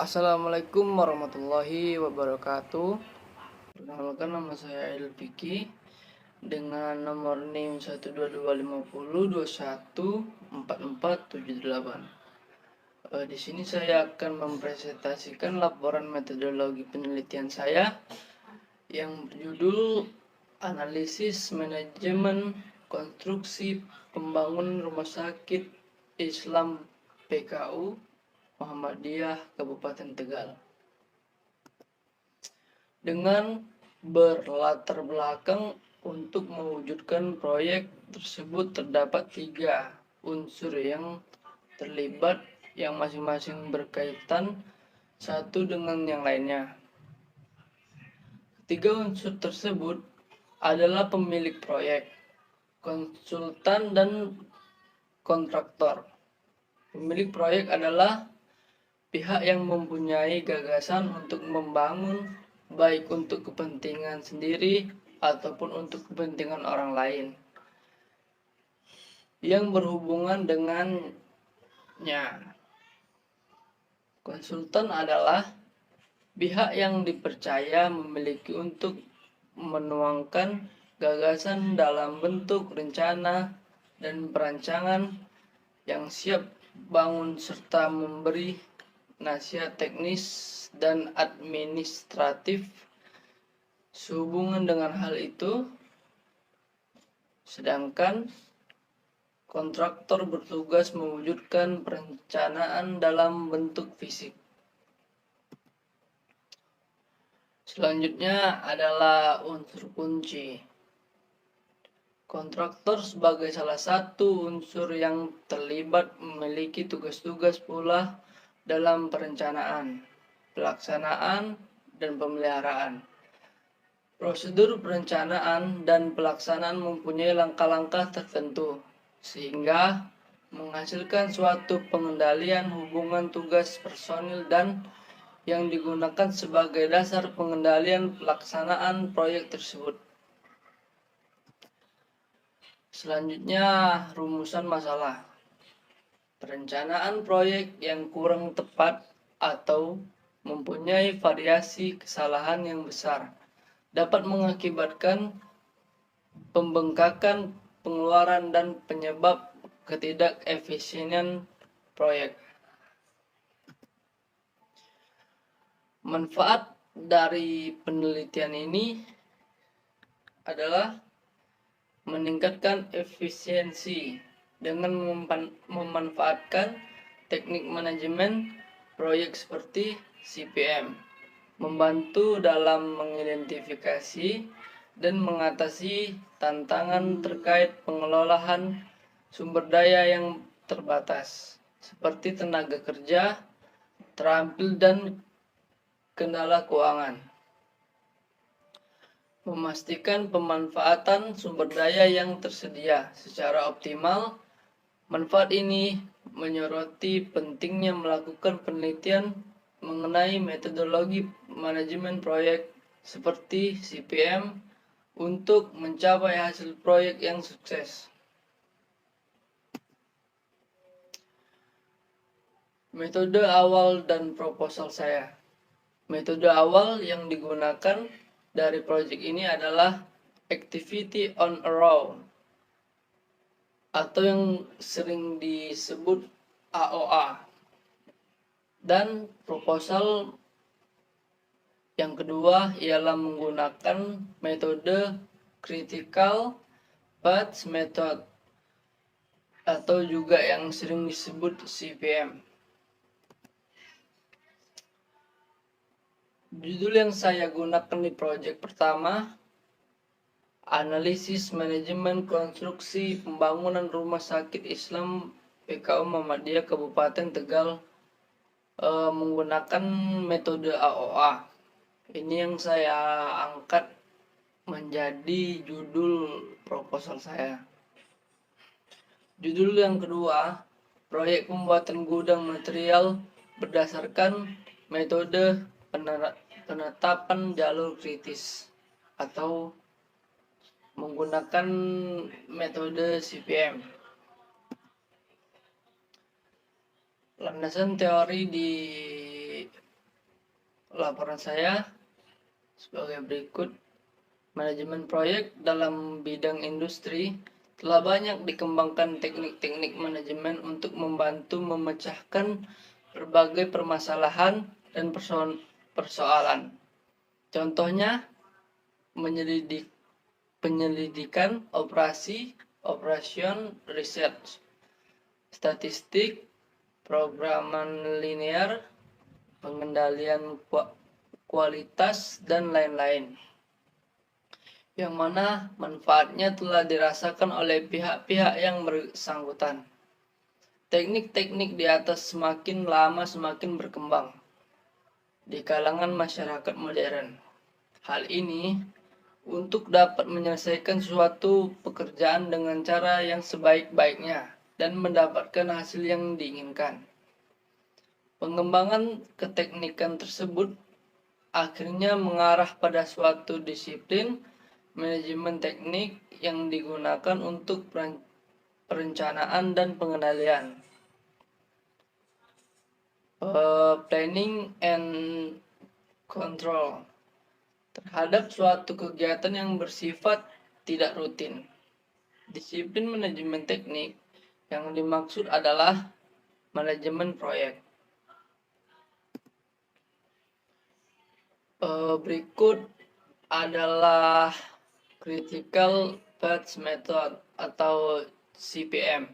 Assalamualaikum warahmatullahi wabarakatuh. Perkenalkan, nama saya Elviki dengan nomor NIM 12250214478. Di sini saya akan mempresentasikan laporan metodologi penelitian saya yang berjudul Analisis Manajemen Konstruksi Pembangunan Rumah Sakit Islam PKU Muhammadiyah Kabupaten Tegal. Dengan berlatar belakang untuk mewujudkan proyek tersebut terdapat 3 unsur yang terlibat yang masing-masing berkaitan satu dengan yang lainnya. Ketiga unsur tersebut adalah pemilik proyek, konsultan, dan kontraktor. Pemilik proyek adalah pihak yang mempunyai gagasan untuk membangun, baik untuk kepentingan sendiri ataupun untuk kepentingan orang lain yang berhubungan dengannya. Konsultan adalah pihak yang dipercaya memiliki untuk menuangkan gagasan dalam bentuk rencana dan perancangan yang siap bangun serta memberi nasihat teknis dan administratif sehubungan dengan hal itu, sedangkan kontraktor bertugas mewujudkan perencanaan dalam bentuk fisik. Selanjutnya adalah unsur kunci. Kontraktor sebagai salah satu unsur yang terlibat memiliki tugas-tugas pula dalam perencanaan, pelaksanaan, dan pemeliharaan. Prosedur perencanaan dan pelaksanaan mempunyai langkah-langkah tertentu, sehingga menghasilkan suatu pengendalian hubungan tugas personil dan yang digunakan sebagai dasar pengendalian pelaksanaan proyek tersebut. Selanjutnya, rumusan masalah. Perencanaan proyek yang kurang tepat atau mempunyai variasi kesalahan yang besar dapat mengakibatkan pembengkakan pengeluaran dan penyebab ketidakefisienan proyek. Manfaat dari penelitian ini adalah meningkatkan efisiensi dengan memanfaatkan teknik manajemen proyek seperti CPM, membantu dalam mengidentifikasi dan mengatasi tantangan terkait pengelolaan sumber daya yang terbatas, seperti tenaga kerja, terampil, dan kendala keuangan. Memastikan pemanfaatan sumber daya yang tersedia secara optimal. Manfaat ini menyoroti pentingnya melakukan penelitian mengenai metodologi manajemen proyek seperti CPM untuk mencapai hasil proyek yang sukses. Metode awal dan proposal saya. Metode awal yang digunakan dari proyek ini adalah Activity on a Row atau yang sering disebut AOA, dan proposal yang kedua ialah menggunakan metode Critical Path Method atau juga yang sering disebut CPM. Judul yang saya gunakan di proyek pertama, Analisis Manajemen Konstruksi Pembangunan Rumah Sakit Islam PKU Muhammadiyah Kabupaten Tegal, menggunakan metode AOA. Ini yang saya angkat menjadi judul proposal saya. Judul yang kedua, Proyek Pembuatan Gudang Material berdasarkan metode penetapan jalur kritis atau menggunakan metode CPM. Landasan teori di laporan saya sebagai berikut. Manajemen proyek dalam bidang industri telah banyak dikembangkan teknik-teknik manajemen untuk membantu memecahkan berbagai permasalahan dan persoalan. Contohnya, penyelidikan, operation, research, statistik, programan linear, pengendalian kualitas, dan lain-lain, yang mana manfaatnya telah dirasakan oleh pihak-pihak yang bersangkutan. Teknik-teknik di atas semakin lama semakin berkembang di kalangan masyarakat modern. Hal ini untuk dapat menyelesaikan suatu pekerjaan dengan cara yang sebaik-baiknya dan mendapatkan hasil yang diinginkan. Pengembangan keteknikan tersebut akhirnya mengarah pada suatu disiplin manajemen teknik yang digunakan untuk perencanaan dan pengendalian. Planning and control terhadap suatu kegiatan yang bersifat tidak rutin. Disiplin manajemen teknik yang dimaksud adalah manajemen proyek. Berikut adalah Critical Path Method atau CPM.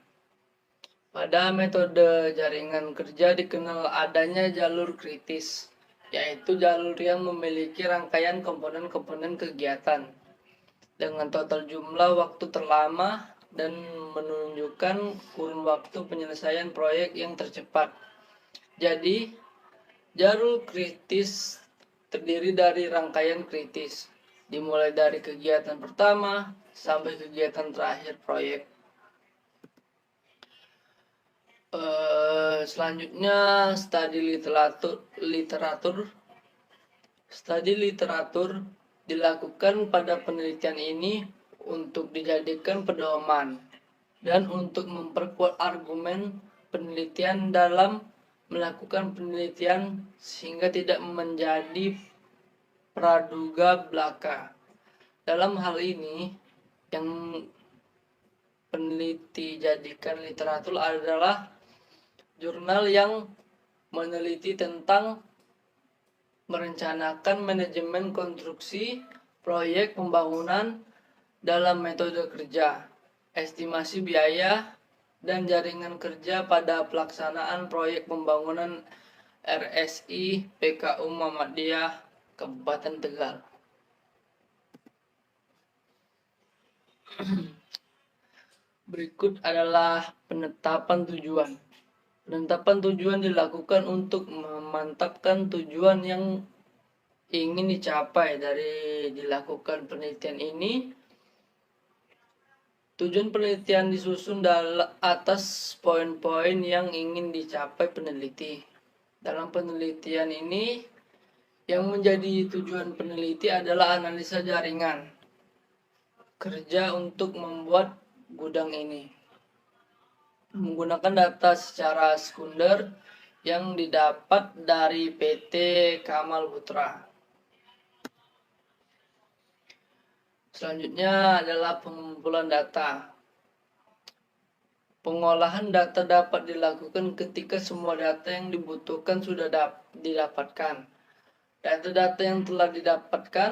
Pada metode jaringan kerja dikenal adanya jalur kritis, yaitu jalur yang memiliki rangkaian komponen-komponen kegiatan dengan total jumlah waktu terlama dan menunjukkan kurun waktu penyelesaian proyek yang tercepat. Jadi, jalur kritis terdiri dari rangkaian kritis, dimulai dari kegiatan pertama sampai kegiatan terakhir proyek. Selanjutnya, studi literatur dilakukan pada penelitian ini untuk dijadikan pedoman dan untuk memperkuat argumen penelitian dalam melakukan penelitian sehingga tidak menjadi praduga belaka. Dalam hal ini, yang peneliti jadikan literatur adalah jurnal yang meneliti tentang merencanakan manajemen konstruksi proyek pembangunan dalam metode kerja, estimasi biaya, dan jaringan kerja pada pelaksanaan proyek pembangunan RSI PKU Muhammadiyah Kabupaten Tegal. Berikut adalah penetapan tujuan. Penetapan tujuan dilakukan untuk memantapkan tujuan yang ingin dicapai dari dilakukan penelitian ini. Tujuan penelitian disusun atas poin-poin yang ingin dicapai peneliti. Dalam penelitian ini, yang menjadi tujuan peneliti adalah analisa jaringan kerja untuk membuat gudang ini, menggunakan data secara sekunder yang didapat dari PT Kamal Putra. Selanjutnya adalah pengumpulan data. Pengolahan data dapat dilakukan ketika semua data yang dibutuhkan sudah didapatkan. Data-data yang telah didapatkan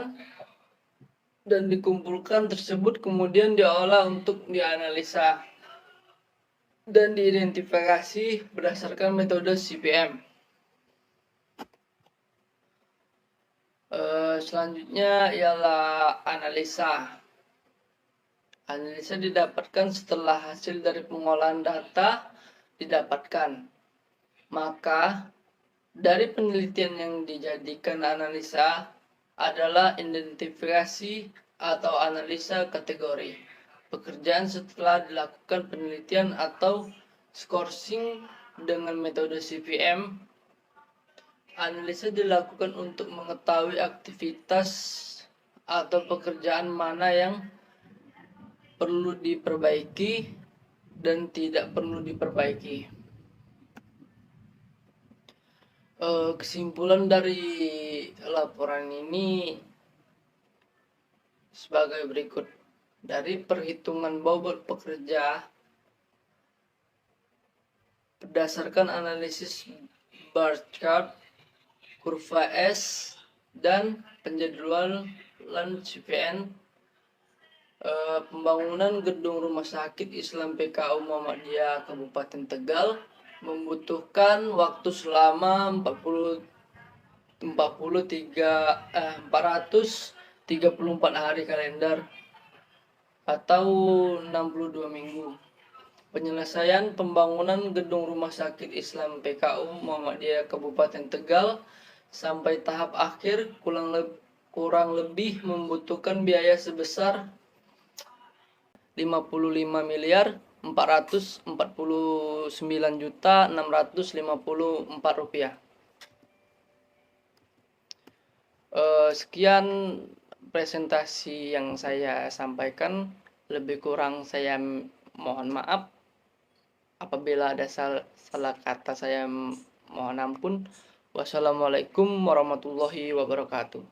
dan dikumpulkan tersebut kemudian diolah untuk dianalisa dan diidentifikasi berdasarkan metode CPM. Selanjutnya ialah analisa. Analisa didapatkan setelah hasil dari pengolahan data didapatkan. Maka dari penelitian yang dijadikan analisa adalah identifikasi atau analisa kategori pekerjaan setelah dilakukan penelitian atau scoring dengan metode CPM. Analisa dilakukan untuk mengetahui aktivitas atau pekerjaan mana yang perlu diperbaiki dan tidak perlu diperbaiki. Kesimpulan dari laporan ini sebagai berikut. Dari perhitungan bobot pekerja berdasarkan analisis bar chart, kurva S, dan penjadwalan CPN, pembangunan gedung rumah sakit Islam PKU Muhammadiyah Kabupaten Tegal membutuhkan waktu selama 434 hari kalender atau 62 minggu. Penyelesaian pembangunan gedung rumah sakit Islam PKU Muhammadiyah Kabupaten Tegal sampai tahap akhir kurang lebih membutuhkan biaya sebesar 55.449.654 rupiah. Sekian presentasi yang saya sampaikan. Lebih kurang saya mohon maaf. Apabila ada salah kata saya mohon ampun. Wassalamualaikum warahmatullahi wabarakatuh.